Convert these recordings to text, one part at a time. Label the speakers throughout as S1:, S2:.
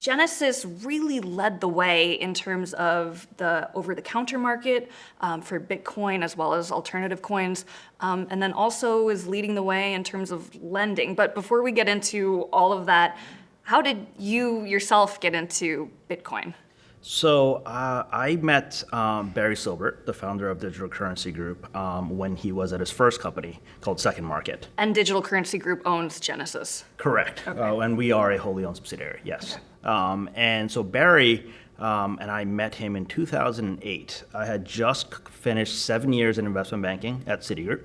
S1: Genesis really led the way in terms of the over-the-counter market for Bitcoin as well as alternative coins, and then also is leading the way in terms of lending. But before we get into all of that, how did you yourself get into Bitcoin?
S2: So I met Barry Silbert, the founder of Digital Currency Group, when he was at his first company called Second Market.
S1: And Digital Currency Group owns Genesis.
S2: Correct.
S1: Okay.
S2: And we are a wholly owned subsidiary, yes.
S1: Okay.
S2: And so Barry and I met him in 2008. I had just finished 7 years in investment banking at Citigroup.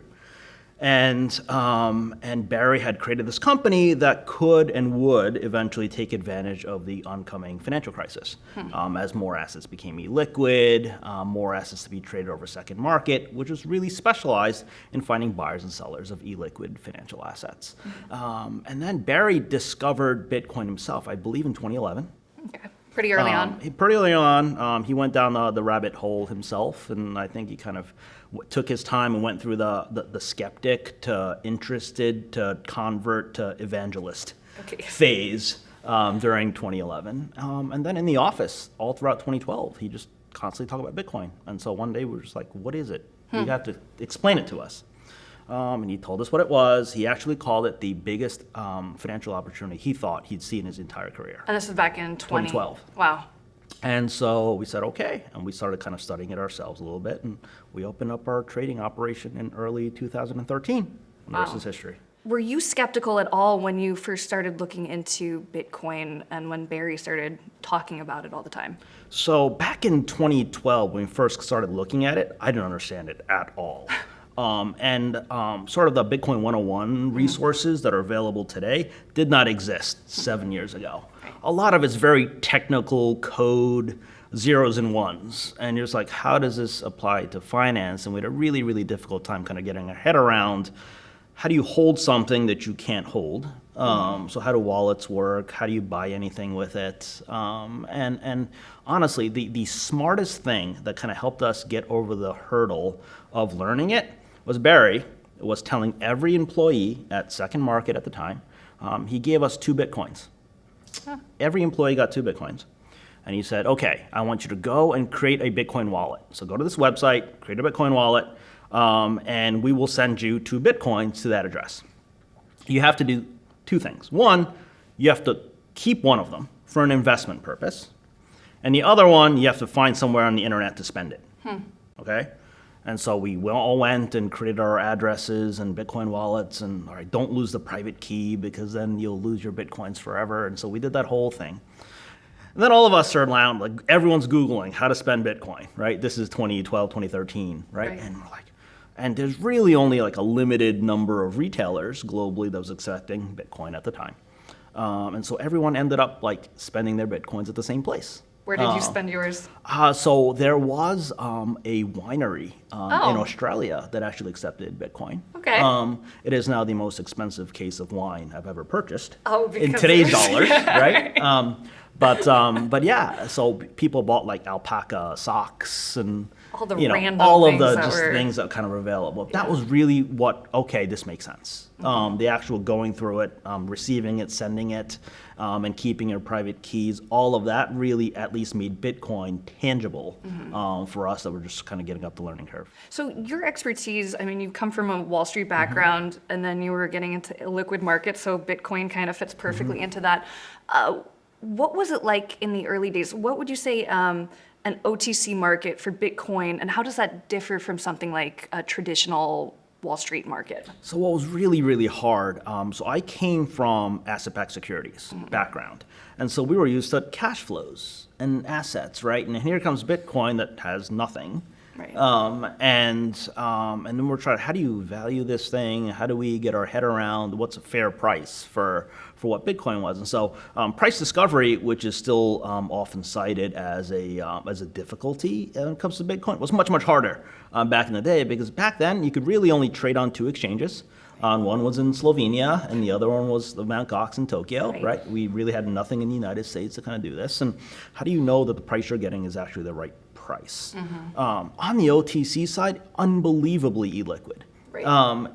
S2: And Barry had created this company that could and would eventually take advantage of the oncoming financial crisis as more assets became illiquid, more assets to be traded over second market, which was really specialized in finding buyers and sellers of illiquid financial assets. And then Barry discovered Bitcoin himself, I believe in 2011.
S1: Okay. Pretty early on.
S2: Pretty early on. He went down the rabbit hole himself, and I think he kind of took his time and went through the skeptic to interested to convert to evangelist phase during 2011. And then in the office, all throughout 2012, he just constantly talked about Bitcoin. And so one day we were just like, what is it? You have to explain it to us. And he told us what it was. He actually called it the biggest financial opportunity he thought he'd see in his entire career.
S1: And this is back in
S2: 2012.
S1: Wow.
S2: And so we said, okay, and we started kind of studying it ourselves a little bit, and we opened up our trading operation in early 2013. And the rest is history.
S1: Were you skeptical at all when you first started looking into Bitcoin and when Barry started talking about it all the time?
S2: So back in 2012, when we first started looking at it, I didn't understand it at all. Sort of the Bitcoin 101 resources that are available today did not exist 7 years ago. A lot of it's very technical code, zeros and ones. And you're just like, how does this apply to finance? And we had a really, really difficult time kind of getting our head around how do you hold something that you can't hold? So how do wallets work? How do you buy anything with it? And honestly, the smartest thing that kind of helped us get over the hurdle of learning it was Barry was telling every employee at Second Market at the time, he gave us 2 Bitcoins. Every employee got 2 Bitcoins. And he said, okay, I want you to go and create a Bitcoin wallet. So go to this website, create a Bitcoin wallet, and we will send you 2 Bitcoins to that address. You have to do 2 things. One, you have to keep one of them for an investment purpose. And the other one, you have to find somewhere on the internet to spend it. Okay? And so we all went and created our addresses and Bitcoin wallets and, all right, don't lose the private key because then you'll lose your Bitcoins forever. And so we did that whole thing. And then all of us are around, like everyone's Googling how to spend Bitcoin, right? This is 2012, 2013, right? And we're like, and there's really only like a limited number of retailers globally that was accepting Bitcoin at the time. And so everyone ended up like spending their Bitcoins at the same place.
S1: Where did you spend yours?
S2: So there was a winery in Australia that actually accepted Bitcoin.
S1: Okay.
S2: It is now the most expensive case of wine I've ever purchased
S1: because
S2: in today's dollars, right? But yeah, so people bought like alpaca socks and
S1: all the random
S2: all of
S1: things
S2: the just things that kind of available. That was really what, okay, this makes sense. The actual going through it, receiving it, sending it, and keeping your private keys, all of that really at least made Bitcoin tangible for us that were just kind of getting up the learning curve.
S1: So your expertise, I mean, you come from a Wall Street background and then you were getting into illiquid markets, so Bitcoin kind of fits perfectly into that. What was it like in the early days? What would you say an OTC market for Bitcoin, and how does that differ from something like a traditional Wall Street market? So
S2: what was really, really hard, so I came from asset-backed securities background. And so we were used to cash flows and assets, right? And here comes Bitcoin that has nothing.
S1: Right.
S2: And then we're trying, how do you value this thing? How do we get our head around what's a fair price for what Bitcoin was? And so price discovery, which is still often cited as a difficulty when it comes to Bitcoin, was much, much harder back in the day, because back then you could really only trade on 2 exchanges. One was in Slovenia, and the other one was the Mt. Gox in Tokyo, right? We really had nothing in the United States to kind of do this. And how do you know that the price you're getting is actually the right price? On the OTC side, unbelievably illiquid.
S1: Right.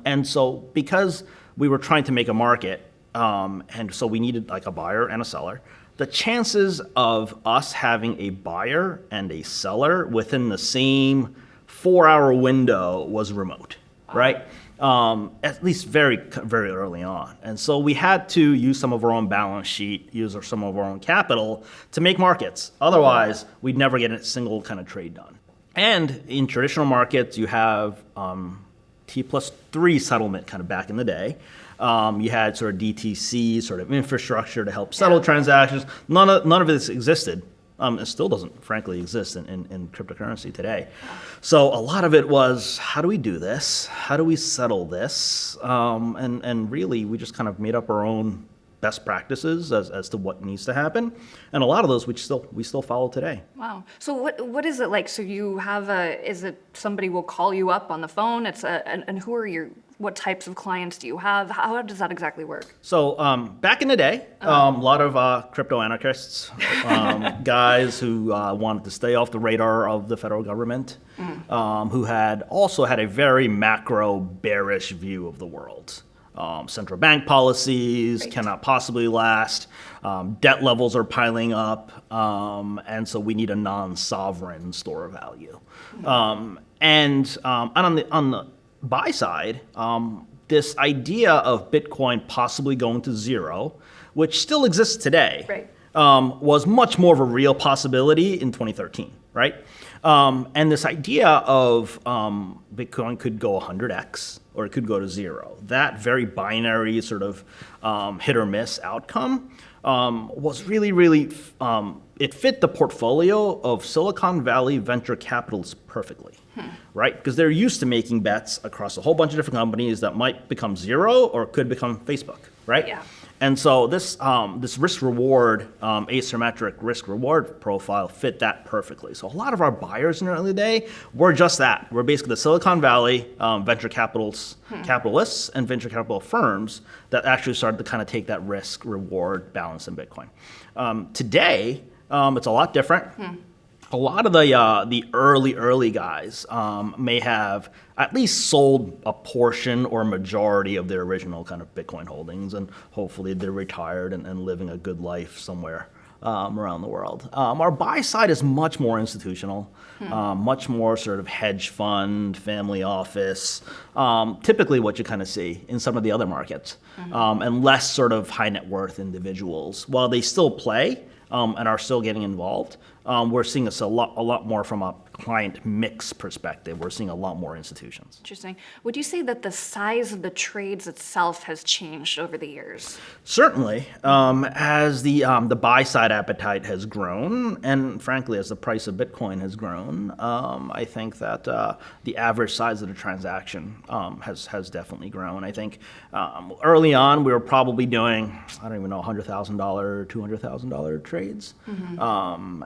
S2: And so because we were trying to make a market And so we needed like a buyer and a seller. The chances of us having a buyer and a seller within the same 4-hour window was remote, right? At least very, very early on. And so we had to use some of our own balance sheet, use some of our own capital to make markets. Otherwise, we'd never get a single kind of trade done. And in traditional markets, you have T+3 settlement kind of back in the day. You had sort of DTC, sort of infrastructure to help settle transactions. None of this existed. It still doesn't, frankly, exist in cryptocurrency today. So a lot of it was, how do we do this? How do we settle this? And really, we just kind of made up our own best practices as to what needs to happen. And a lot of those we still follow today.
S1: Wow. So what is it like? So you have is it somebody will call you up on the phone? And who are what types of clients do you have? How does that exactly work?
S2: So back in the day, a lot of crypto anarchists, guys who wanted to stay off the radar of the federal government, who had also had a very macro bearish view of the world. Central bank policies cannot possibly last. Debt levels are piling up, and so we need a non-sovereign store of value. And on the buy side, this idea of Bitcoin possibly going to zero, which still exists today, was much more of a real possibility in 2013, right? And this idea of Bitcoin could go 100x or it could go to zero. That very binary sort of hit or miss outcome was really, it fit the portfolio of Silicon Valley venture capitalists perfectly, right? Because they're used to making bets across a whole bunch of different companies that might become zero or could become Facebook, right?
S1: Yeah.
S2: And so this risk-reward, asymmetric risk-reward profile fit that perfectly. So a lot of our buyers in the early day were just that. We're basically the Silicon Valley venture capitalists and venture capital firms that actually started to kind of take that risk-reward balance in Bitcoin. Today, it's a lot different. A lot of the early guys may have at least sold a portion or majority of their original kind of Bitcoin holdings, and hopefully they're retired and living a good life somewhere around the world. Our buy side is much more institutional, much more sort of hedge fund, family office, typically what you kind of see in some of the other markets, and less sort of high net worth individuals. While they still play and are still getting involved, we're seeing this a lot more from a client mix perspective. We're seeing a lot more institutions.
S1: Interesting. Would you say that the size of the trades itself has changed over the years?
S2: Certainly, as the buy side appetite has grown, and frankly, as the price of Bitcoin has grown, I think that the average size of the transaction has definitely grown. I think early on we were probably doing, I don't even know, $100,000, $200,000 trades,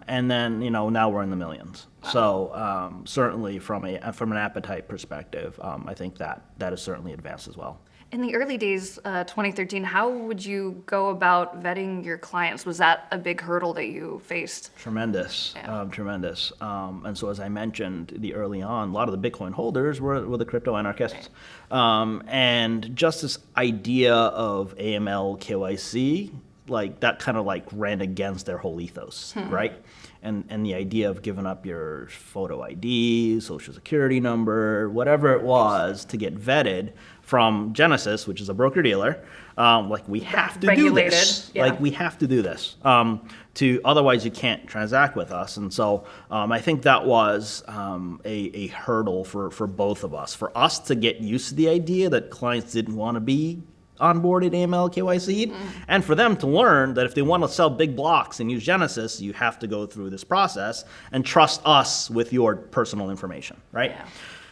S2: and then now we're in the millions. So certainly from an appetite perspective, I think that has certainly advanced as well.
S1: In the early days, 2013, how would you go about vetting your clients? Was that a big hurdle that you faced?
S2: Tremendous. And so as I mentioned, early on, a lot of the Bitcoin holders were the crypto anarchists. And just this idea of AML, KYC, like that kind of like ran against their whole ethos, right? And the idea of giving up your photo ID, social security number, whatever it was to get vetted from Genesis, which is a broker-dealer, like we have to do this. Like we have to do this. Otherwise you can't transact with us. And so I think that was a hurdle for both of us. For us to get used to the idea that clients didn't want to be onboarded AML KYC, and for them to learn that if they want to sell big blocks and use Genesis, you have to go through this process and trust us with your personal information, right? Yeah.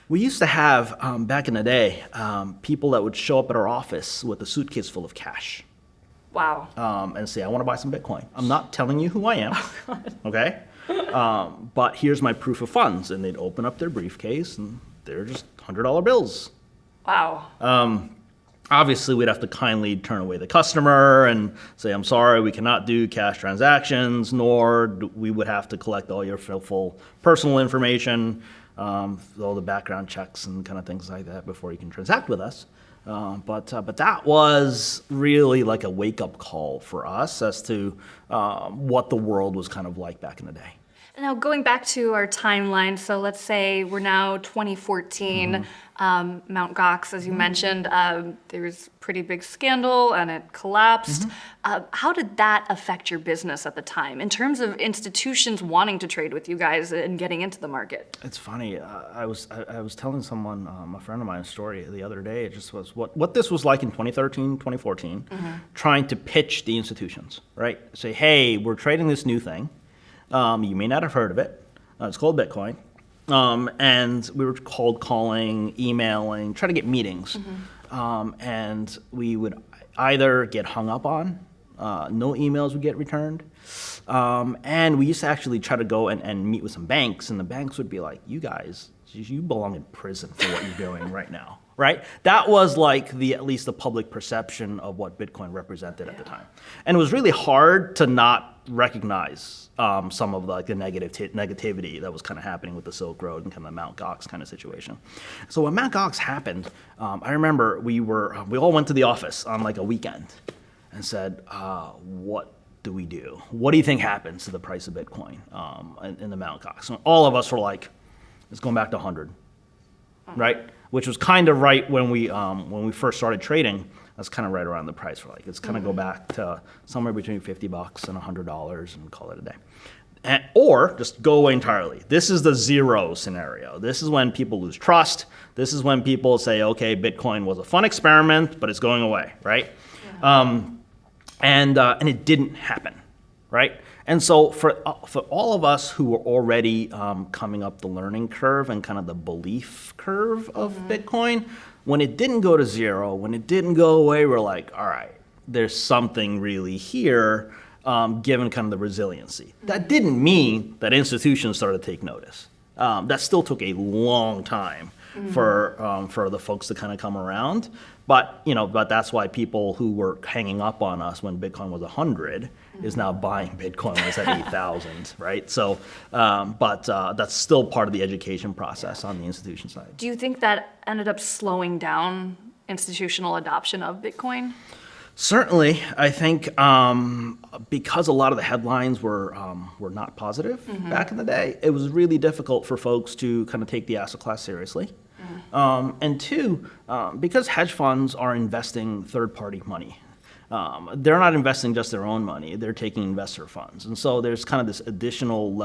S2: We used to have, back in the day, people that would show up at our office with a suitcase full of cash.
S1: Wow.
S2: And say, I want to buy some Bitcoin. I'm not telling you who I am, okay? But here's my proof of funds. And they'd open up their briefcase and they're just $100 bills.
S1: Wow.
S2: Obviously, we'd have to kindly turn away the customer and say, I'm sorry, we cannot do cash transactions, nor we would have to collect all your full personal information, all the background checks and kind of things like that before you can transact with us. But that was really like a wake-up call for us as to what the world was kind of like back in the day.
S1: Now, going back to our timeline, so let's say we're now 2014, Mt. Gox, as you mentioned, there was a pretty big scandal and it collapsed. How did that affect your business at the time in terms of institutions wanting to trade with you guys and getting into the market?
S2: It's funny. I was telling someone, a friend of mine, a story the other day. It just was what this was like in 2013, 2014, trying to pitch the institutions, right? Say, hey, we're trading this new thing. You may not have heard of it. It's called Bitcoin. And we were cold calling, emailing, trying to get meetings. And we would either get hung up on, no emails would get returned. And we used to actually try to go and meet with some banks, and the banks would be like, you guys, you belong in prison for what you're doing right now, right? That was like at least the public perception of what Bitcoin represented at the time. And it was really hard to not recognize some of the negativity that was kind of happening with the Silk Road and kind of the Mt. Gox kind of situation. So when Mt. Gox happened, I remember we all went to the office on like a weekend and said, what do we do? What do you think happens to the price of Bitcoin in the Mt. Gox? And all of us were like, it's going back to 100, right? Which was kind of right when we first started trading. That's kind of right around the price. We're like, it's kind of go back to somewhere between $50 and $100 and call it a day. Or just go away entirely. This is the zero scenario. This is when people lose trust. This is when people say, okay, Bitcoin was a fun experiment, but it's going away, right? And it didn't happen, right? And so for all of us who were already coming up the learning curve and kind of the belief curve of Bitcoin, when it didn't go to zero, when it didn't go away, we're like, all right, there's something really here, given kind of the resiliency. That didn't mean that institutions started to take notice. That still took a long time for the folks to kind of come around. But that's why people who were hanging up on us when Bitcoin was 100 is now buying Bitcoin when it's at 8,000, right? So, but that's still part of the education process on the institution side.
S1: Do you think that ended up slowing down institutional adoption of Bitcoin?
S2: Certainly, I think because a lot of the headlines were not positive back in the day, it was really difficult for folks to kind of take the asset class seriously. And two, because hedge funds are investing third-party money. They're not investing just their own money, they're taking investor funds. And so there's kind of this additional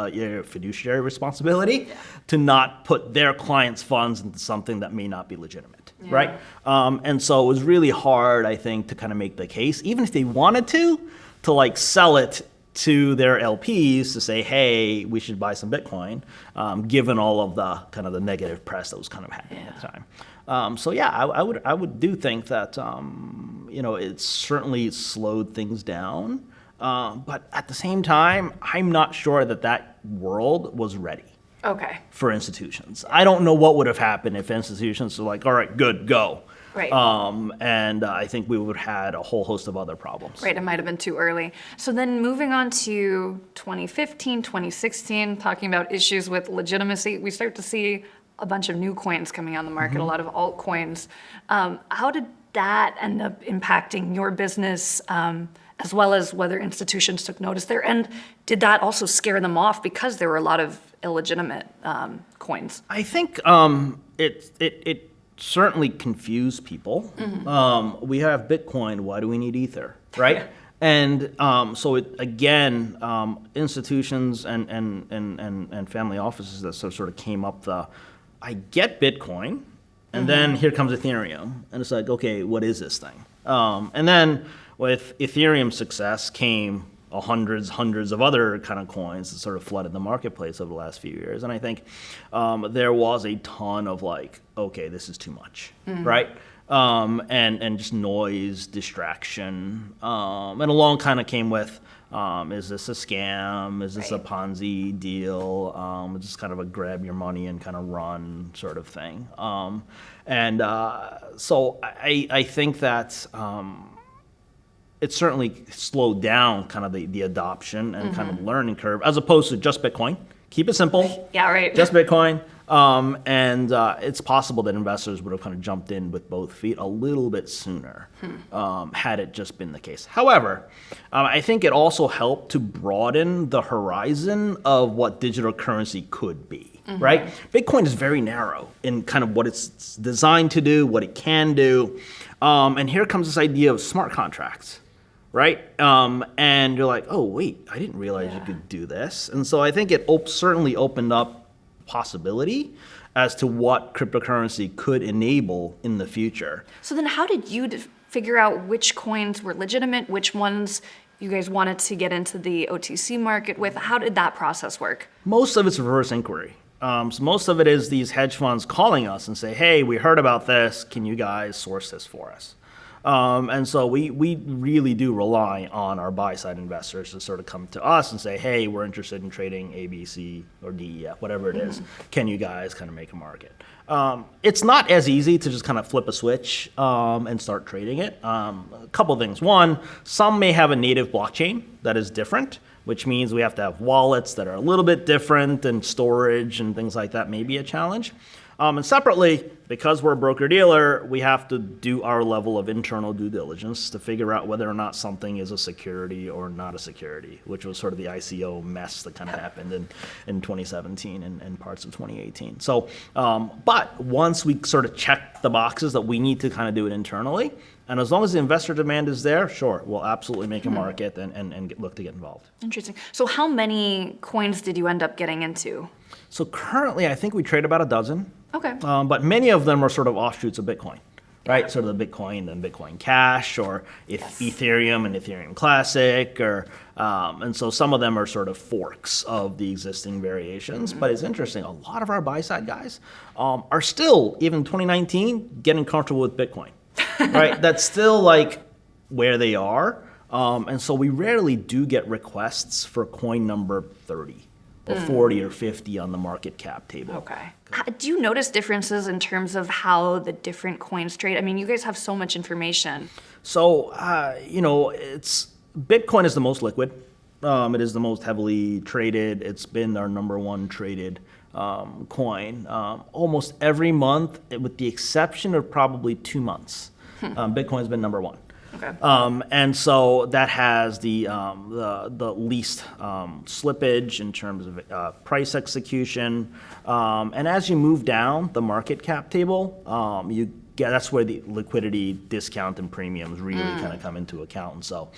S2: fiduciary responsibility to not put their clients' funds into something that may not be legitimate, right? And so it was really hard, I think, to kind of make the case, even if they wanted to like sell it to their LPs to say, hey, we should buy some Bitcoin, given all of the kind of the negative press that was kind of happening at the time. So yeah, I would do think that it certainly slowed things down, but at the same time, I'm not sure that world was ready.
S1: Okay.
S2: For institutions. I don't know what would have happened if institutions were like, all right, good, go.
S1: Right.
S2: And I think we would have had a whole host of other problems.
S1: Right, it might have been too early. So then moving on to 2015, 2016, talking about issues with legitimacy, we start to see a bunch of new coins coming on the market, a lot of altcoins. How did that end up impacting your business, as well as whether institutions took notice there? And did that also scare them off because there were a lot of illegitimate coins?
S2: I think it certainly confused people. We have Bitcoin, why do we need Ether, right? And so institutions and family offices that sort of came up I get Bitcoin, and then here comes Ethereum, and it's like, okay, what is this thing? And then with Ethereum's success came hundreds of other kind of coins that sort of flooded the marketplace over the last few years. And I think there was a ton of like, okay, this is too much, right? And just noise, distraction. And along kind of came with, is this a scam? Is this a Ponzi deal? It's just kind of a grab your money and kind of run sort of thing. So I think that it certainly slowed down kind of the adoption and kind of learning curve, as opposed to just Bitcoin. Keep it simple.
S1: Yeah, right.
S2: Just Bitcoin. And it's possible that investors would have kind of jumped in with both feet a little bit sooner had it just been the case. However, I think it also helped to broaden the horizon of what digital currency could be. Right? Bitcoin is very narrow in kind of what it's designed to do, what it can do. And here comes this idea of smart contracts, right? And you're like, oh, wait, I didn't realize you could do this. And so I think it certainly opened up possibility as to what cryptocurrency could enable in the future.
S1: So then how did you figure out which coins were legitimate, which ones you guys wanted to get into the OTC market with? How did that process work?
S2: Most of it's reverse inquiry. So most of it is these hedge funds calling us and say, hey, we heard about this. Can you guys source this for us? And so we really do rely on our buy-side investors to sort of come to us and say, hey, we're interested in trading A, B, C, or D, E, F, whatever it is. Can you guys kind of make a market? It's not as easy to just kind of flip a switch and start trading it. A couple of things. One, some may have a native blockchain that is different, which means we have to have wallets that are a little bit different, and storage and things like that may be a challenge. And separately, because we're a broker-dealer, we have to do our level of internal due diligence to figure out whether or not something is a security or not a security, which was sort of the ICO mess that kind of happened in 2017 and parts of 2018. So, but once we sort of check the boxes that we need to kind of do it internally, and as long as the investor demand is there, sure, we'll absolutely make a market and look to get involved.
S1: Interesting. So how many coins did you end up getting into?
S2: So currently, I think we trade about a dozen.
S1: Okay.
S2: But many of them are sort of offshoots of Bitcoin, right? Sort of the Bitcoin and Bitcoin Cash, or Ethereum and Ethereum Classic, or and so some of them are sort of forks of the existing variations. But it's interesting, a lot of our buy-side guys are still, even 2019, getting comfortable with Bitcoin, right? That's still like where they are. And so we rarely do get requests for coin number 30. Or 40 or 50 on the market cap table.
S1: Okay. Do you notice differences in terms of how the different coins trade? I mean, you guys have so much information.
S2: So, Bitcoin is the most liquid. It is the most heavily traded. It's been our number one traded coin. Almost every month, with the exception of probably 2 months, Bitcoin's been number one.
S1: Okay.
S2: And so that has the least slippage in terms of price execution. And as you move down the market cap table, that's where the liquidity discount and premiums really kind of come into account. And so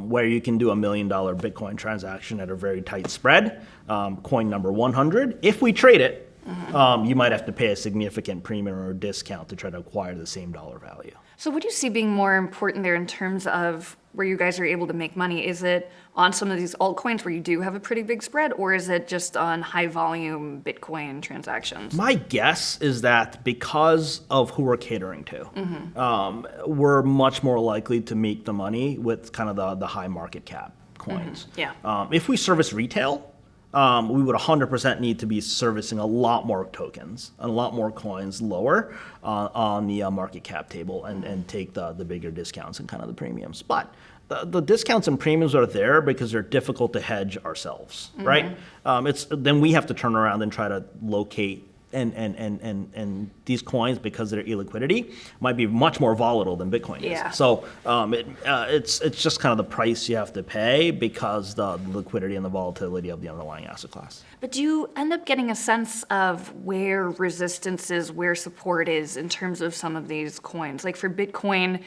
S2: where you can do $1 million Bitcoin transaction at a very tight spread, coin number 100, if we trade it, you might have to pay a significant premium or discount to try to acquire the same dollar value.
S1: So what do you see being more important there in terms of where you guys are able to make money? Is it on some of these altcoins where you do have a pretty big spread, or is it just on high volume Bitcoin transactions?
S2: My guess is that because of who we're catering to, we're much more likely to make the money with kind of the high market cap coins.
S1: Yeah.
S2: If we service retail, we would 100% need to be servicing a lot more tokens and a lot more coins lower on the market cap table and take the bigger discounts and kind of the premiums. But the discounts and premiums are there because they're difficult to hedge ourselves, right? Then we have to turn around and try to locate and these coins, because they're illiquidity, might be much more volatile than Bitcoin
S1: Yeah.
S2: is. So it's just kind of the price you have to pay because the liquidity and the volatility of the underlying asset class.
S1: But do you end up getting a sense of where resistance is, where support is in terms of some of these coins? Like for Bitcoin,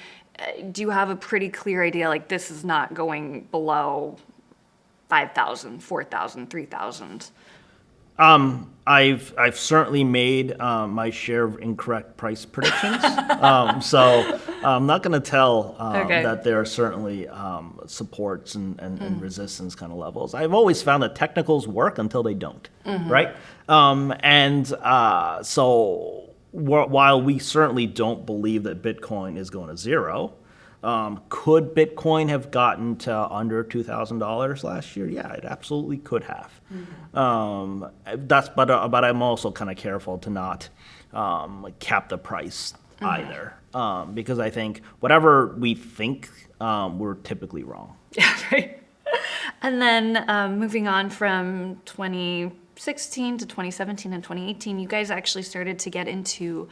S1: do you have a pretty clear idea, like this is not going below 5,000, 4,000, 3,000?
S2: I've certainly made my share of incorrect price predictions. So I'm not going to tell that there are certainly supports and resistance kind of levels. I've always found that technicals work until they don't, right? So while we certainly don't believe that Bitcoin is going to zero, could Bitcoin have gotten to under $2,000 last year? Yeah, it absolutely could have. But I'm also kind of careful to not cap the price either, because I think whatever we think, we're typically wrong.
S1: Yeah, right. And then moving on from 2017 2016 to 2017 and 2018, you guys actually started to get into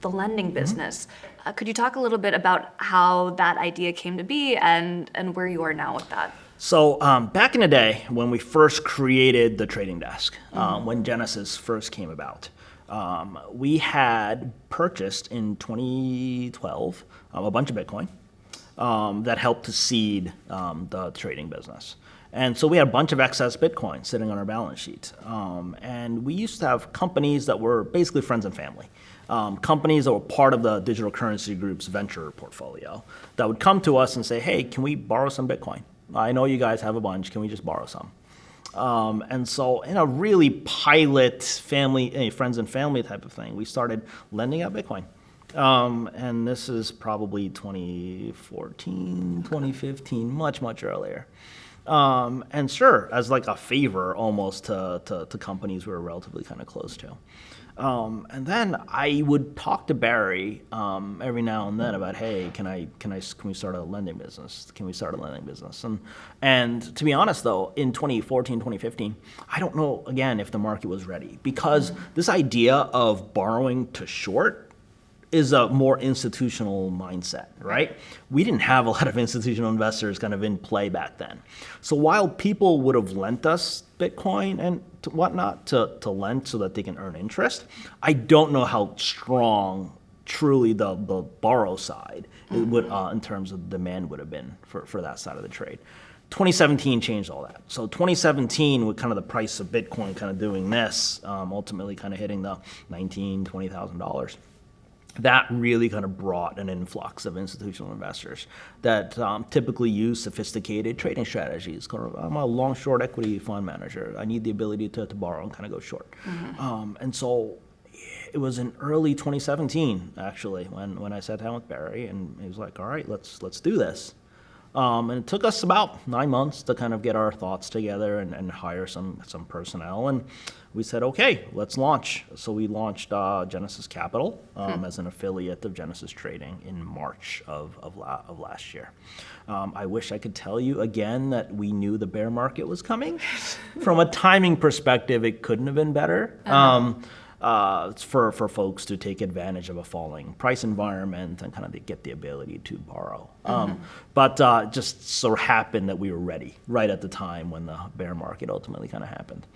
S1: the lending business. Could you talk a little bit about how that idea came to be and where you are now with that?
S2: So back in the day, when we first created the trading desk, when Genesis first came about, we had purchased in 2012 a bunch of Bitcoin that helped to seed the trading business. And so we had a bunch of excess Bitcoin sitting on our balance sheet. And we used to have companies that were basically friends and family. Companies that were part of the Digital Currency Group's venture portfolio that would come to us and say, hey, can we borrow some Bitcoin? I know you guys have a bunch. Can we just borrow some? And so in a really pilot family, friends and family type of thing, we started lending out Bitcoin. And this is probably 2014, 2015, much, much earlier. And sure, as like a favor almost to companies we were relatively kind of close to. And then I would talk to Barry every now and then about, hey, can we start a lending business? Can we start a lending business? And to be honest though, in 2014, 2015, I don't know again if the market was ready, because this idea of borrowing to short is a more institutional mindset, right? We didn't have a lot of institutional investors kind of in play back then. So while people would have lent us Bitcoin and whatnot to lend so that they can earn interest, I don't know how strong truly the borrow side it would, in terms of demand would have been for that side of the trade. 2017 changed all that. So 2017, with kind of the price of Bitcoin kind of doing this, ultimately kind of hitting the $19,000, $20,000. That really kind of brought an influx of institutional investors that typically use sophisticated trading strategies. I'm a long short equity fund manager. I need the ability to borrow and kind of go short. And so it was in early 2017, actually, when I sat down with Barry, and he was like, all right, let's do this. And it took us about 9 months to kind of get our thoughts together and hire some personnel. And we said, okay, let's launch. So we launched Genesis Capital as an affiliate of Genesis Trading in March of last year. I wish I could tell you again that we knew the bear market was coming. From a timing perspective, it couldn't have been better. It's for folks to take advantage of a falling price environment and kind of get the ability to borrow. But just so happened that we were ready right at the time when the bear market ultimately kind of happened.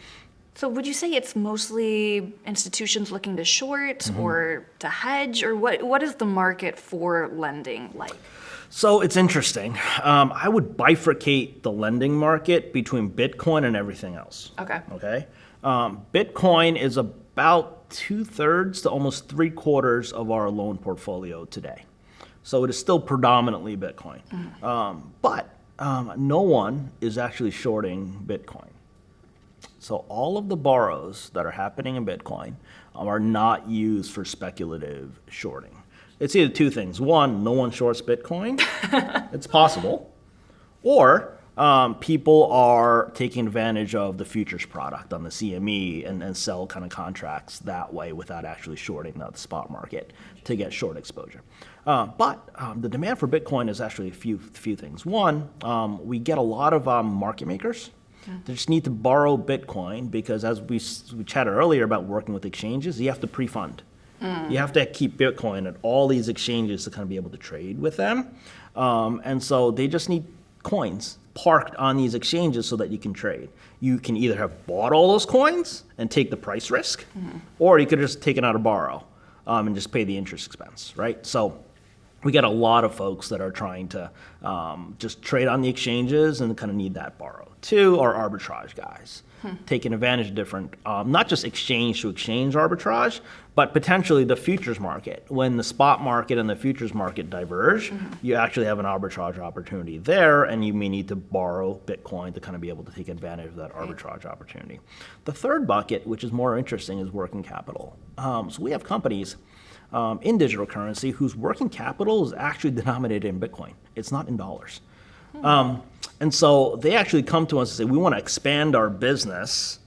S1: So would you say it's mostly institutions looking to short or to hedge, or what is the market for lending like?
S2: So it's interesting. I would bifurcate the lending market between Bitcoin and everything else. Okay. Bitcoin is about 2/3 to almost 3/4 of our loan portfolio today. So it is still predominantly Bitcoin. But no one is actually shorting Bitcoin. So all of the borrows that are happening in Bitcoin are not used for speculative shorting. It's either two things. One, no one shorts Bitcoin. It's possible. Or people are taking advantage of the futures product on the CME and sell kind of contracts that way without actually shorting the spot market to get short exposure. But the demand for Bitcoin is actually a few things. One, we get a lot of market makers. They just need to borrow Bitcoin because, as we chatted earlier about working with exchanges, you have to pre-fund. You have to keep Bitcoin at all these exchanges to kind of be able to trade with them. And so they just need coins parked on these exchanges so that you can trade. You can either have bought all those coins and take the price risk, or you could just take it out to borrow and just pay the interest expense, right? So we get a lot of folks that are trying to just trade on the exchanges and kind of need that borrow. Two are arbitrage guys, taking advantage of different, not just exchange to exchange arbitrage, but potentially the futures market. When the spot market and the futures market diverge, you actually have an arbitrage opportunity there, and you may need to borrow Bitcoin to kind of be able to take advantage of that arbitrage opportunity. The third bucket, which is more interesting, is working capital. So we have companies in digital currency whose working capital is actually denominated in Bitcoin. It's not in dollars. And so they actually come to us and say, we want to expand our business,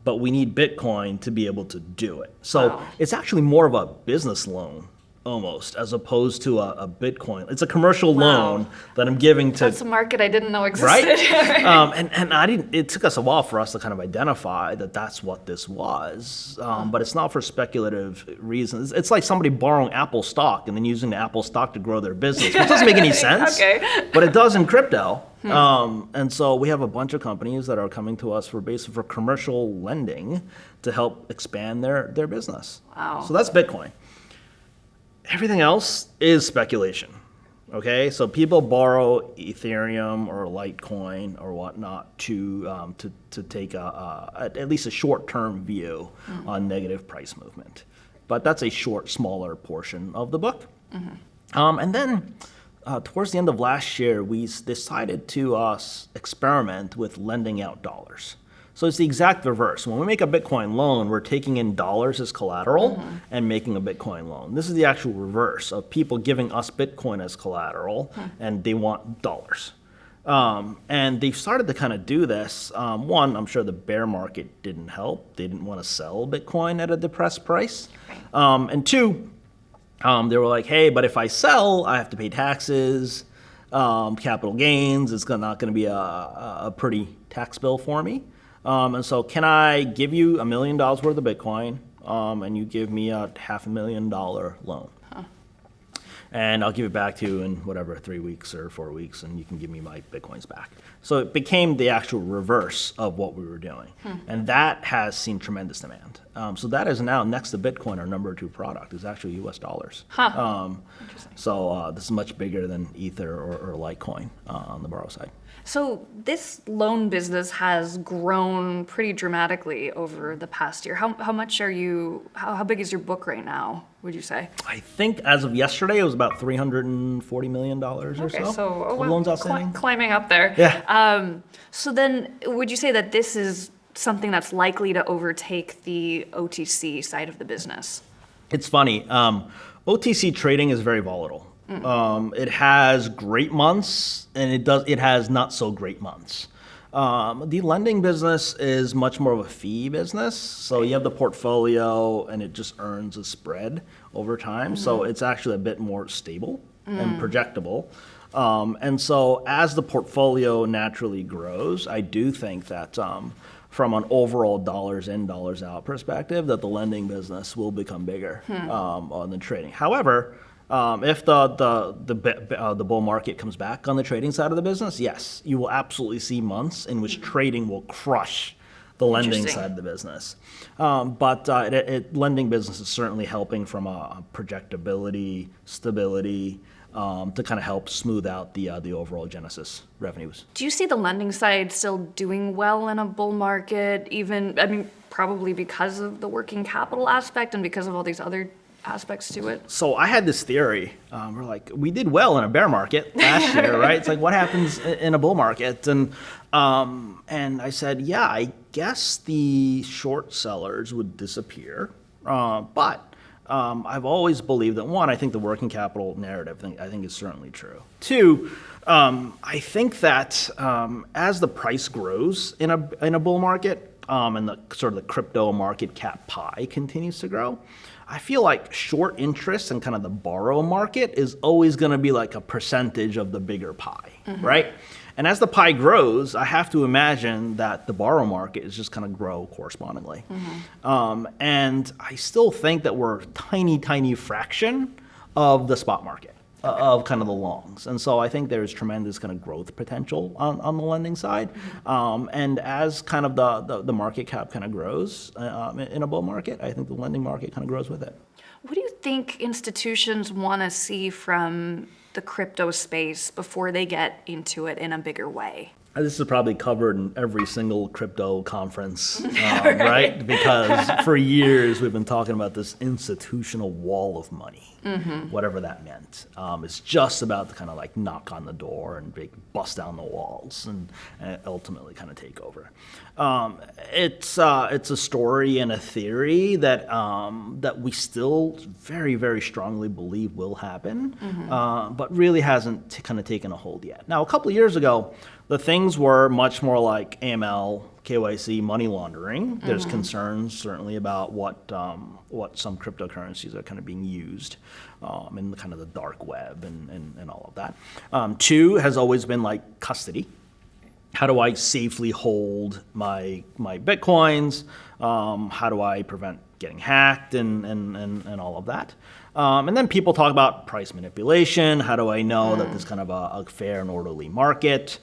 S2: but we need Bitcoin to be able to do it. So it's actually more of a business loan almost, as opposed to a Bitcoin. It's a commercial
S1: Wow.
S2: loan that I'm giving to,
S1: That's a market I didn't know existed.
S2: right? And I didn't. It took us a while for us to kind of identify that that's what this was. But it's not for speculative reasons. It's like somebody borrowing Apple stock and then using the Apple stock to grow their business, which doesn't make any sense.
S1: Okay.
S2: But it does in crypto. And so we have a bunch of companies that are coming to us for commercial lending to help expand their business.
S1: Wow.
S2: So that's Bitcoin. Everything else is speculation. Okay, so people borrow Ethereum or Litecoin or whatnot to take at least a short-term view on negative price movement, but that's a smaller portion of the book. And then towards the end of last year, we decided to experiment with lending out dollars. So it's the exact reverse. When we make a Bitcoin loan, we're taking in dollars as collateral and making a Bitcoin loan. This is the actual reverse of people giving us Bitcoin as collateral, and they want dollars. And they've started to kind of do this. One, I'm sure the bear market didn't help. They didn't want to sell Bitcoin at a depressed price. And two, they were like, hey, but if I sell, I have to pay taxes, capital gains. It's not going to be a pretty tax bill for me. And so can I give you $1 million worth of Bitcoin, and you give me a $500,000 loan? And I'll give it back to you in whatever, 3 weeks or 4 weeks, and you can give me my Bitcoins back. So it became the actual reverse of what we were doing. And that has seen tremendous demand. So that is now, next to Bitcoin, our number 2 product is actually US dollars. So this is much bigger than Ether or Litecoin on the borrow side.
S1: So this loan business has grown pretty dramatically over the past year. How much are you, how big is your book right now, would you say?
S2: I think as of yesterday, it was about $340 million or so of loans outstanding.
S1: Climbing up there.
S2: Yeah.
S1: So then would you say that this is something that's likely to overtake the OTC side of the business?
S2: It's funny. OTC trading is very volatile. It has great months, and it has not so great months. The lending business is much more of a fee business, so you have the portfolio, and it just earns a spread over time. So it's actually a bit more stable and projectable. And so as the portfolio naturally grows, I do think that from an overall dollars in, dollars out perspective, that the lending business will become bigger on the trading. However, if the bull market comes back on the trading side of the business, yes, you will absolutely see months in which trading will crush the lending side of the business. But lending business is certainly helping from a projectability, stability, to kind of help smooth out the overall Genesis revenues.
S1: Do you see the lending side still doing well in a bull market, even, I mean, probably because of the working capital aspect and because of all these other aspects to it?
S2: So I had this theory. We're like, we did well in a bear market last year, right? It's like, what happens in a bull market? And I said, yeah, I guess the short sellers would disappear. But I've always believed that, one, I think the working capital narrative, I think is certainly true. Two, I think that as the price grows in a bull market, and the sort of the crypto market cap pie continues to grow, I feel like short interest and kind of the borrow market is always going to be like a percentage of the bigger pie, right? And as the pie grows, I have to imagine that the borrow market is just going to grow correspondingly. And I still think that we're a tiny, tiny fraction of the spot market, of kind of the longs. And so I think there's tremendous kind of growth potential on the lending side. And as kind of the market cap kind of grows in a bull market, I think the lending market kind of grows with it.
S1: What do you think institutions want to see from the crypto space before they get into it in a bigger way?
S2: This is probably covered in every single crypto conference, right? Because for years we've been talking about this institutional wall of money, whatever that meant. It's just about to kind of like knock on the door and bust down the walls and ultimately kind of take over. It's a story and a theory that we still very, very strongly believe will happen, but really hasn't kind of taken a hold yet. Now, a couple of years ago, the things were much more like AML, KYC, money laundering. There's concerns certainly about what some cryptocurrencies are kind of being used in the kind of the dark web and all of that. Two has always been like custody. How do I safely hold my Bitcoins? How do I prevent getting hacked and all of that? And then people talk about price manipulation. How do I know that there's kind of a fair and orderly market?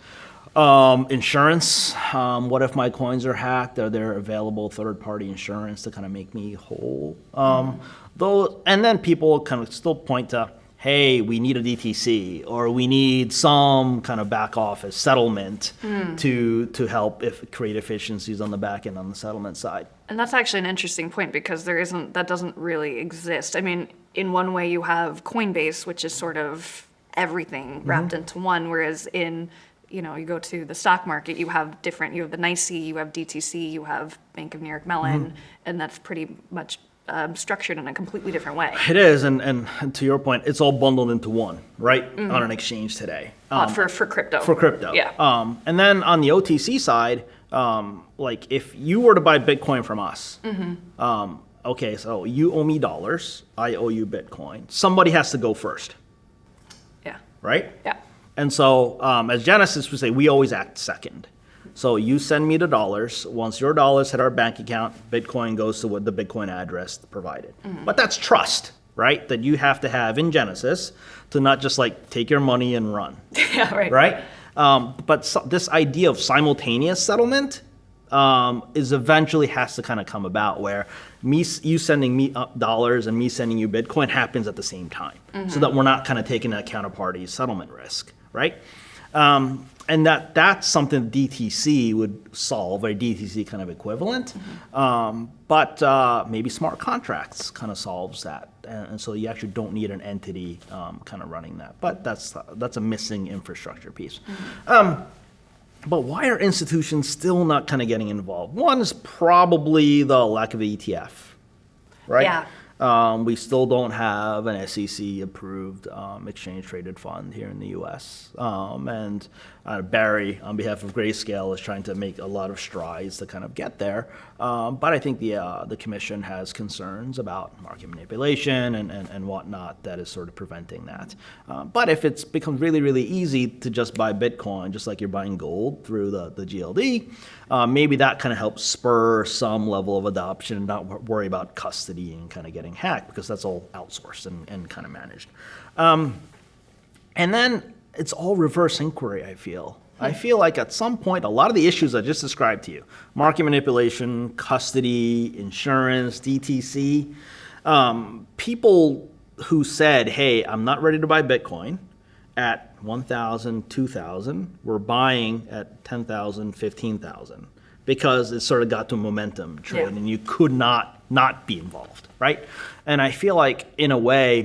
S2: Insurance. What if my coins are hacked? Are there available third-party insurance to kind of make me whole? And then people kind of still point to, hey, we need a DTC, or we need some kind of back office settlement to help create efficiencies on the back end on the settlement side.
S1: And that's actually an interesting point, because that doesn't really exist. I mean, in one way you have Coinbase, which is sort of everything wrapped into one, whereas you go to the stock market, you have the NYSE, you have DTC, you have Bank of New York Mellon, and that's pretty much structured in a completely different way.
S2: It is, and to your point, it's all bundled into one, right, on an exchange today.
S1: For crypto.
S2: For crypto.
S1: Yeah.
S2: And then on the OTC side, like if you were to buy Bitcoin from us, okay, so you owe me dollars, I owe you Bitcoin. Somebody has to go first.
S1: Yeah.
S2: Right?
S1: Yeah.
S2: And so as Genesis would say, we always act second. So you send me the dollars. Once your dollars hit our bank account, Bitcoin goes to what the Bitcoin address provided. But that's trust, right? That you have to have in Genesis to not just like take your money and run.
S1: Yeah, right.
S2: Right? But this idea of simultaneous settlement is eventually has to kind of come about, where you sending me dollars and me sending you Bitcoin happens at the same time, so that we're not kind of taking that counterparty settlement risk, right? And that's something DTC would solve, a DTC kind of equivalent. But maybe smart contracts kind of solves that. And so you actually don't need an entity kind of running that. But that's a missing infrastructure piece. But why are institutions still not kind of getting involved? One is probably the lack of an ETF, right?
S1: Yeah.
S2: We still don't have an SEC-approved exchange-traded fund here in the U.S. And Barry, on behalf of Grayscale, is trying to make a lot of strides to kind of get there. But I think the commission has concerns about market manipulation and whatnot that is sort of preventing that. But if it's becomes really, really easy to just buy Bitcoin, just like you're buying gold through the GLD, maybe that kind of helps spur some level of adoption and not worry about custody and kind of getting hacked, because that's all outsourced and kind of managed. And then it's all reverse inquiry, I feel. I feel like at some point, a lot of the issues I just described to you, market manipulation, custody, insurance, DTC, people who said, hey, I'm not ready to buy Bitcoin at 1,000, 2,000, were buying at 10,000, 15,000, because it sort of got to a momentum trade, and you could not be involved, right? And I feel like, in a way,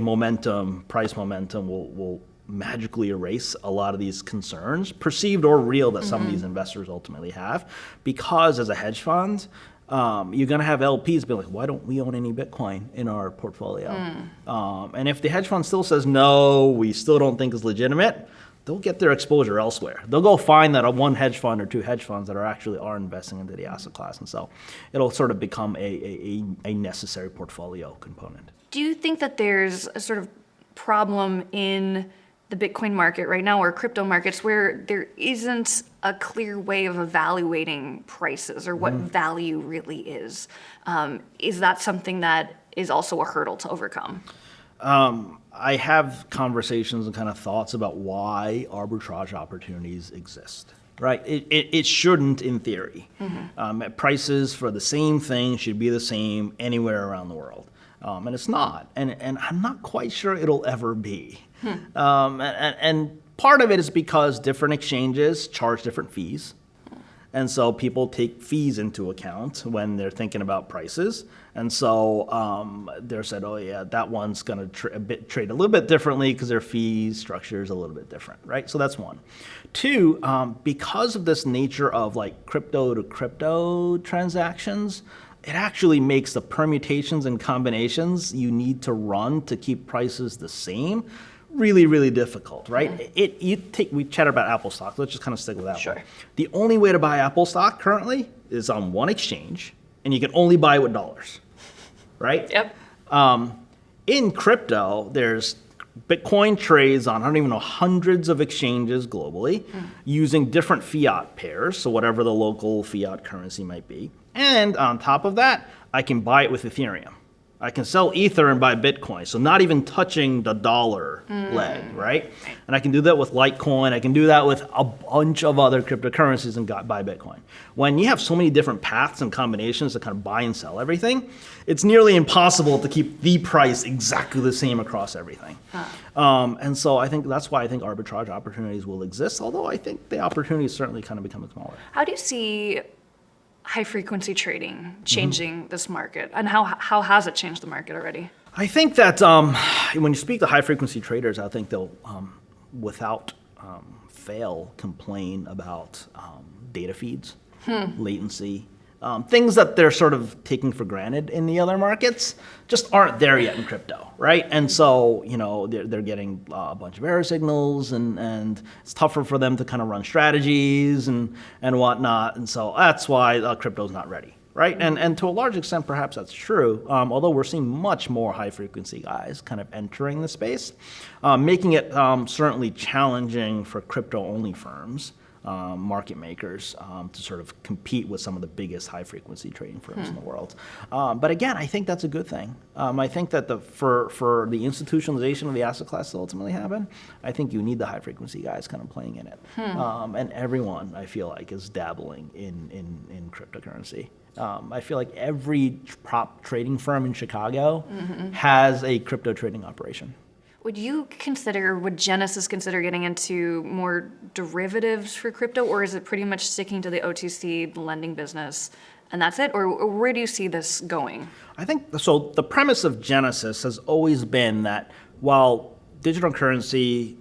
S2: price momentum will magically erase a lot of these concerns, perceived or real, that some of these investors ultimately have, because as a hedge fund, you're going to have LPs be like, why don't we own any Bitcoin in our portfolio? And if the hedge fund still says, no, we still don't think it's legitimate, they'll get their exposure elsewhere. They'll go find that one hedge fund or two hedge funds that are investing into the asset class. And so it'll sort of become a necessary portfolio component.
S1: Do you think that there's a sort of problem in the Bitcoin market right now, or crypto markets, where there isn't a clear way of evaluating prices or what value really is? Is that something that is also a hurdle to overcome?
S2: I have conversations and kind of thoughts about why arbitrage opportunities exist. Right, it shouldn't, in theory. Prices for the same thing should be the same anywhere around the world, and it's not. And I'm not quite sure it'll ever be. And part of it is because different exchanges charge different fees. And so people take fees into account when they're thinking about prices. And so they're said, oh yeah, that one's going to trade a little bit differently because their fee structure is a little bit different, right? So that's one. Two, because of this nature of like crypto to crypto transactions, it actually makes the permutations and combinations you need to run to keep prices the same really, really difficult, right? We chat about Apple stock. Let's just kind of stick with Apple.
S1: Sure.
S2: The only way to buy Apple stock currently is on one exchange, and you can only buy it with dollars, right?
S1: Yep.
S2: In crypto, there's Bitcoin trades on, I don't even know, hundreds of exchanges globally using different fiat pairs, so whatever the local fiat currency might be. And on top of that, I can buy it with Ethereum. I can sell Ether and buy Bitcoin, so not even touching the dollar leg, right? And I can do that with Litecoin. I can do that with a bunch of other cryptocurrencies and buy Bitcoin. When you have so many different paths and combinations to kind of buy and sell everything, it's nearly impossible to keep the price exactly the same across everything. And so I think that's why I think arbitrage opportunities will exist, although I think the opportunities certainly kind of become smaller.
S1: How do you see high frequency trading changing this market, and how has it changed the market already?
S2: I think that when you speak to high frequency traders, I think they'll, without fail, complain about data feeds, latency, things that they're sort of taking for granted in the other markets just aren't there yet in crypto, right? And so, they're getting a bunch of error signals, and it's tougher for them to kind of run strategies and whatnot. And so that's why crypto's not ready, right? And to a large extent, perhaps that's true, although we're seeing much more high-frequency guys kind of entering the space, making it certainly challenging for crypto-only firms, market makers, to sort of compete with some of the biggest high-frequency trading firms in the world. But again, I think that's a good thing. I think that for the institutionalization of the asset class to ultimately happen, I think you need the high-frequency guys kind of playing in it. And everyone, I feel like, is dabbling in cryptocurrency. I feel like every prop trading firm in Chicago has a crypto trading operation.
S1: Would Genesis consider getting into more derivatives for crypto, or is it pretty much sticking to the OTC lending business and that's it? Or where do you see this going? I think,
S2: so the premise of Genesis has always been that while digital currency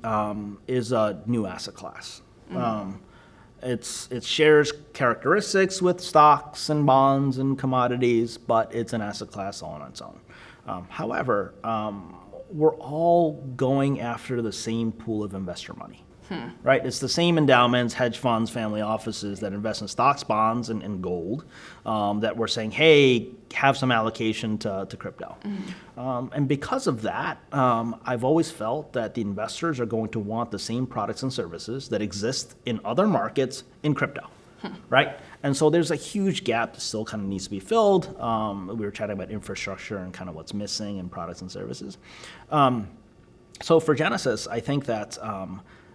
S2: is a new asset class, it shares characteristics with stocks and bonds and commodities, but it's an asset class all on its own. However, we're all going after the same pool of investor money, right? It's the same endowments, hedge funds, family offices that invest in stocks, bonds, and gold that we're saying, hey, have some allocation to crypto. And because of that, I've always felt that the investors are going to want the same products and services that exist in other markets in crypto. Right? And so there's a huge gap that still kind of needs to be filled. We were chatting about infrastructure and kind of what's missing in products and services. So for Genesis, I think that,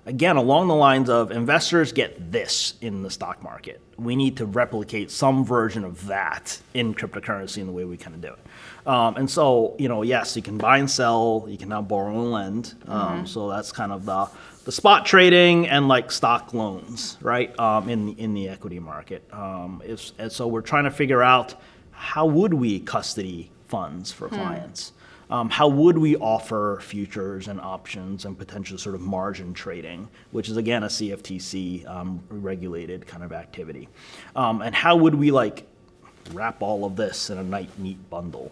S2: again, along the lines of investors get this in the stock market, we need to replicate some version of that in cryptocurrency in the way we kind of do it. And so, yes, you can buy and sell, you can now borrow and lend. So that's kind of the spot trading and like stock loans, right, in the equity market. And so we're trying to figure out how would we custody funds for clients? How would we offer futures and options and potential sort of margin trading, which is, again, a CFTC regulated kind of activity? And how would we wrap all of this in a neat bundle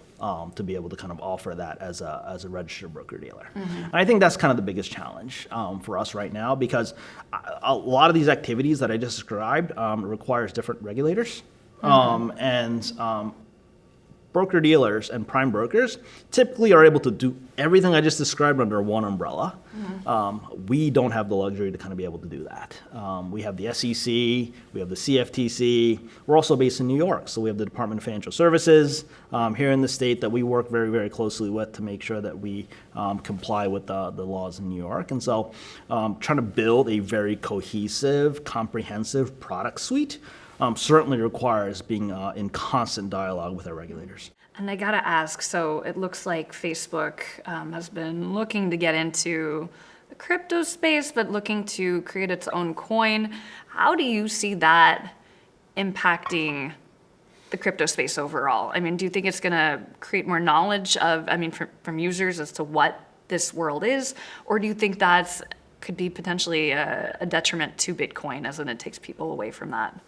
S2: to be able to kind of offer that as a registered broker-dealer. And I think that's kind of the biggest challenge for us right now, because a lot of these activities that I just described requires different regulators. And broker-dealers and prime brokers typically are able to do everything I just described under one umbrella. We don't have the luxury to kind of be able to do that. We have the SEC, we have the CFTC. We're also based in New York, so we have the Department of Financial Services here in the state that we work very, very closely with to make sure that we comply with the laws in New York. And so trying to build a very cohesive, comprehensive product suite certainly requires being in constant dialogue with our regulators.
S1: And I gotta ask, so it looks like Facebook has been looking to get into the crypto space, but looking to create its own coin. How do you see that impacting the crypto space overall? I mean, do you think it's gonna create more knowledge from users as to what this world is? Or do you think that could be potentially a detriment to Bitcoin, as in it takes people away from that?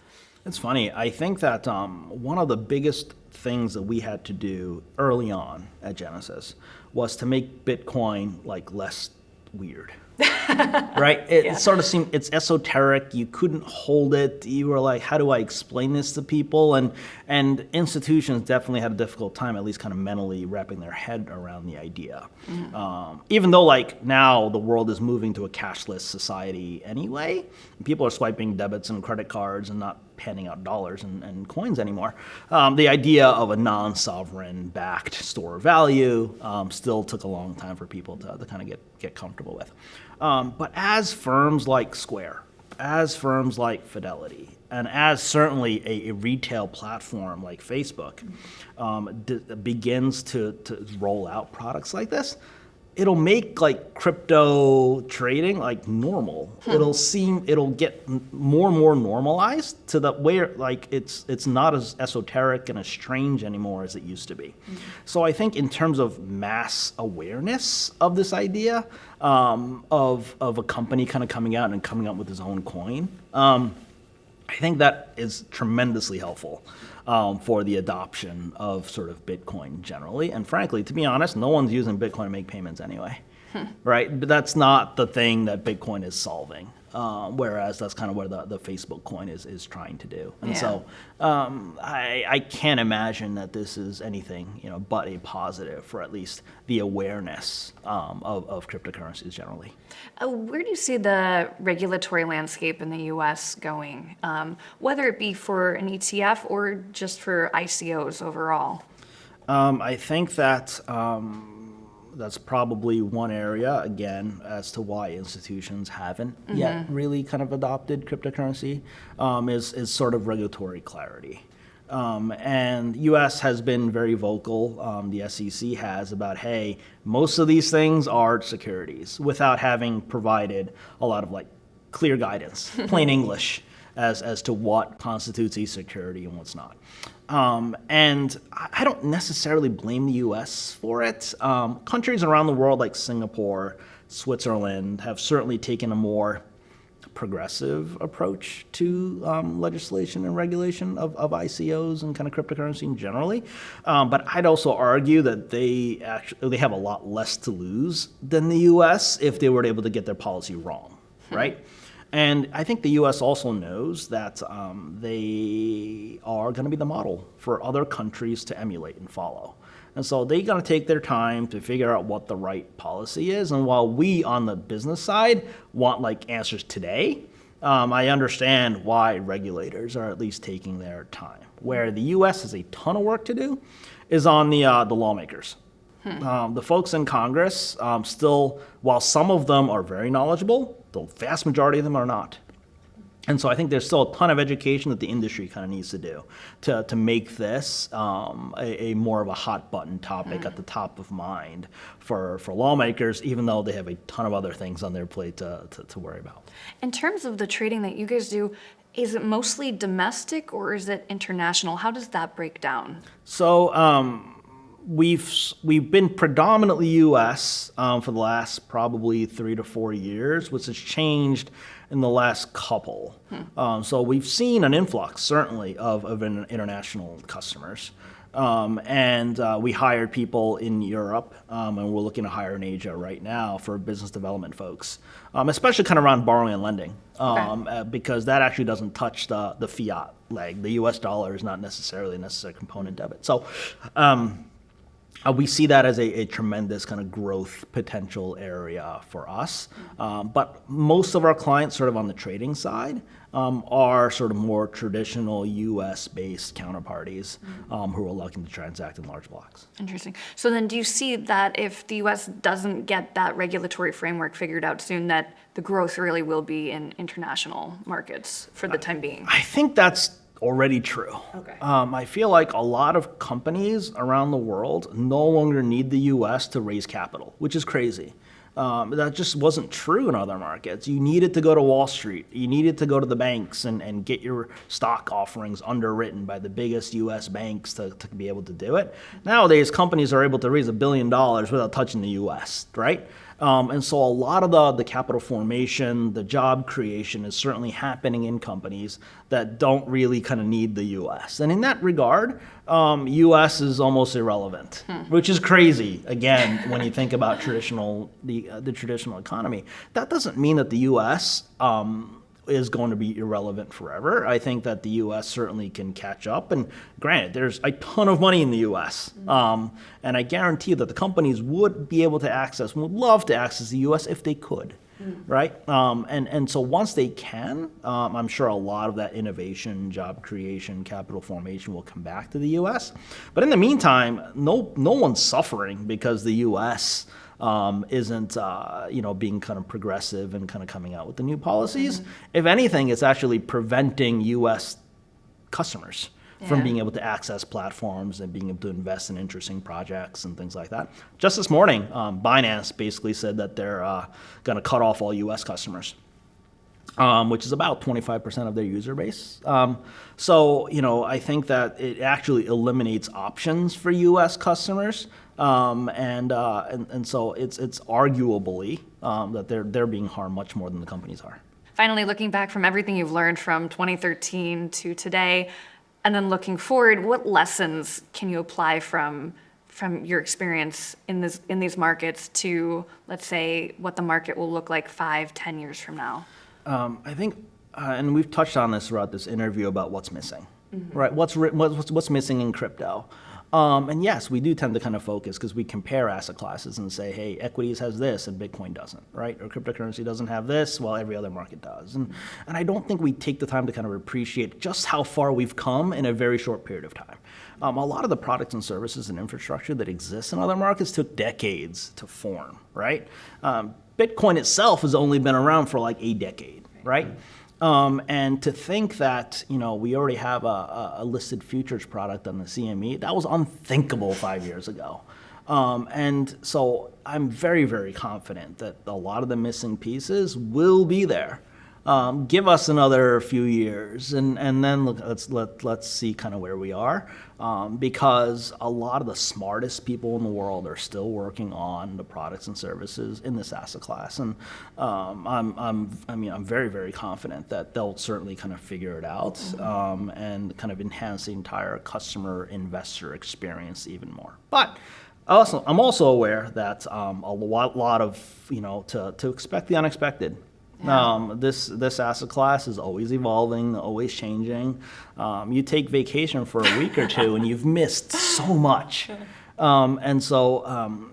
S2: It's funny. I think that one of the biggest things that we had to do early on at Genesis was to make Bitcoin less weird, Right? It sort of seemed, it's esoteric. You couldn't hold it. You were like, how do I explain this to people? And institutions definitely had a difficult time, at least kind of mentally wrapping their head around the idea. Even though like now the world is moving to a cashless society anyway, people are swiping debits and credit cards and not handing out dollars and coins anymore. The idea of a non-sovereign backed store of value still took a long time for people to kind of get comfortable with. But as firms like Square, as firms like Fidelity, and as certainly a retail platform like Facebook begins to roll out products like this, it'll make like crypto trading like normal. It'll get more and more normalized to the where like it's not as esoteric and as strange anymore as it used to be. So I think in terms of mass awareness of this idea of a company kind of coming out and coming up with its own coin, I think that is tremendously helpful for the adoption of sort of Bitcoin generally. And frankly, to be honest, no one's using Bitcoin to make payments anyway, right? But that's not the thing that Bitcoin is solving. Whereas that's kind of what the Facebook coin is trying to do. And so I can't imagine that this is anything but a positive for at least the awareness of cryptocurrencies generally.
S1: Where do you see the regulatory landscape in the U.S. going, whether it be for an ETF or just for ICOs overall?
S2: I think that that's probably one area, again, as to why institutions haven't yet really kind of adopted cryptocurrency, is sort of regulatory clarity. And U.S. has been very vocal, the SEC has, about, hey, most of these things are securities, without having provided a lot of like clear guidance, plain English, as to what constitutes a security and what's not. And I don't necessarily blame the U.S. for it. Countries around the world like Singapore, Switzerland have certainly taken a more progressive approach to legislation and regulation of ICOs and kind of cryptocurrency generally. But I'd also argue that they have a lot less to lose than the U.S. if they were able to get their policy wrong, right? And I think the U.S. also knows that they are going to be the model for other countries to emulate and follow. And so they're going to take their time to figure out what the right policy is. And while we on the business side want like answers today, I understand why regulators are at least taking their time. Where the U.S. has a ton of work to do is on the lawmakers. The folks in Congress still, while some of them are very knowledgeable, the vast majority of them are not. And so I think there's still a ton of education that the industry kind of needs to do to make this a more of a hot button topic at the top of mind for lawmakers, even though they have a ton of other things on their plate to worry about.
S1: In terms of the trading that you guys do, is it mostly domestic or is it international? How does that break down?
S2: So we've been predominantly U.S. For the last probably 3 to 4 years, which has changed in the last couple. So we've seen an influx, certainly, of international customers. And we hired people in Europe, and we're looking to hire in Asia right now for business development folks, especially kind of around borrowing and lending, because that actually doesn't touch the fiat leg. The U.S. dollar is not necessarily a necessary component debit. So we see that as a tremendous kind of growth potential area for us. But most of our clients sort of on the trading side are sort of more traditional US-based counterparties who are looking to transact in large blocks.
S1: Interesting. So then do you see that if the US doesn't get that regulatory framework figured out soon, that the growth really will be in international markets for the time being?
S2: I think that's already true.
S1: Okay.
S2: I feel like a lot of companies around the world no longer need the U.S. to raise capital, which is crazy. That just wasn't true in other markets. You needed to go to Wall Street. You needed to go to the banks and get your stock offerings underwritten by the biggest U.S. banks to be able to do it. Nowadays, companies are able to raise $1 billion without touching the U.S., right? And so a lot of the capital formation, the job creation is certainly happening in companies that don't really kind of need the U.S. And in that regard, U.S. is almost irrelevant, which is crazy, again, when you think about the traditional economy. That doesn't mean that the U.S. Is going to be irrelevant forever. I think that the U.S. certainly can catch up. And granted, there's a ton of money in the U.S. And I guarantee that the companies would be able to access, would love to access the U.S. if they could, right? And so once they can, I'm sure a lot of that innovation, job creation, capital formation will come back to the U.S. But in the meantime, no one's suffering because the U.S. Isn't being kind of progressive and kind of coming out with the new policies. If anything, it's actually preventing U.S. customers from being able to access platforms and being able to invest in interesting projects and things like that. Just this morning, Binance basically said that they're going to cut off all U.S. customers. Which is about 25% of their user base. So I think that it actually eliminates options for U.S. customers, and so it's arguably that they're being harmed much more than the companies are.
S1: Finally, looking back from everything you've learned from 2013 to today, and then looking forward, what lessons can you apply from your experience in these markets to, let's say, what the market will look like 5-10 years from now?
S2: I think, and we've touched on this throughout this interview about what's missing, right? What's missing in crypto? And yes, we do tend to kind of focus because we compare asset classes and say, hey, equities has this and Bitcoin doesn't, right? Or cryptocurrency doesn't have this while every other market does. And I don't think we take the time to kind of appreciate just how far we've come in a very short period of time. A lot of the products and services and infrastructure that exists in other markets took decades to form, right? Bitcoin itself has only been around for like a decade, right? And to think that, we already have a listed futures product on the CME, that was unthinkable 5 years ago. And so I'm very, very confident that a lot of the missing pieces will be there. Give us another few years, and then let's see kind of where we are, because a lot of the smartest people in the world are still working on the products and services in this asset class, and I'm very, very confident that they'll certainly kind of figure it out, and kind of enhance the entire customer investor experience even more. But I'm also aware that a lot of to expect the unexpected. Yeah. This asset class is always evolving, always changing. You take vacation for a week or two and you've missed so much. And so,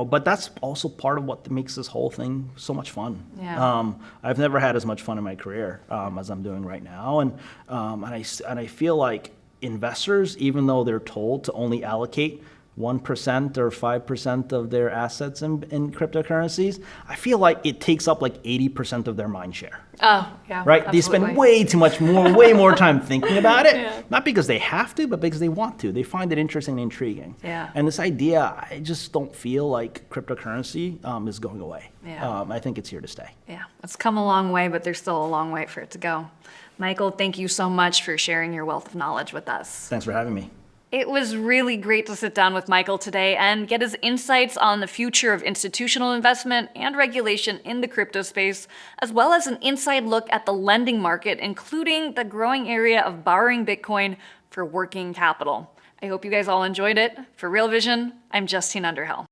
S2: but that's also part of what makes this whole thing so much fun. Yeah. I've never had as much fun in my career as I'm doing right now. And I feel like investors, even though they're told to only allocate 1% or 5% of their assets in cryptocurrencies, I feel like it takes up like 80% of their mind share.
S1: Oh, yeah.
S2: Right? Absolutely. They spend way more time thinking about it,
S1: Yeah.
S2: not because they have to, but because they want to. They find it interesting and intriguing.
S1: Yeah.
S2: And this idea, I just don't feel like cryptocurrency is going away.
S1: Yeah.
S2: I think it's here to stay.
S1: Yeah, it's come a long way, but there's still a long way for it to go. Michael, thank you so much for sharing your wealth of knowledge with us.
S2: Thanks for having me.
S1: It was really great to sit down with Michael today and get his insights on the future of institutional investment and regulation in the crypto space, as well as an inside look at the lending market, including the growing area of borrowing Bitcoin for working capital. I hope you guys all enjoyed it. For Real Vision, I'm Justine Underhill.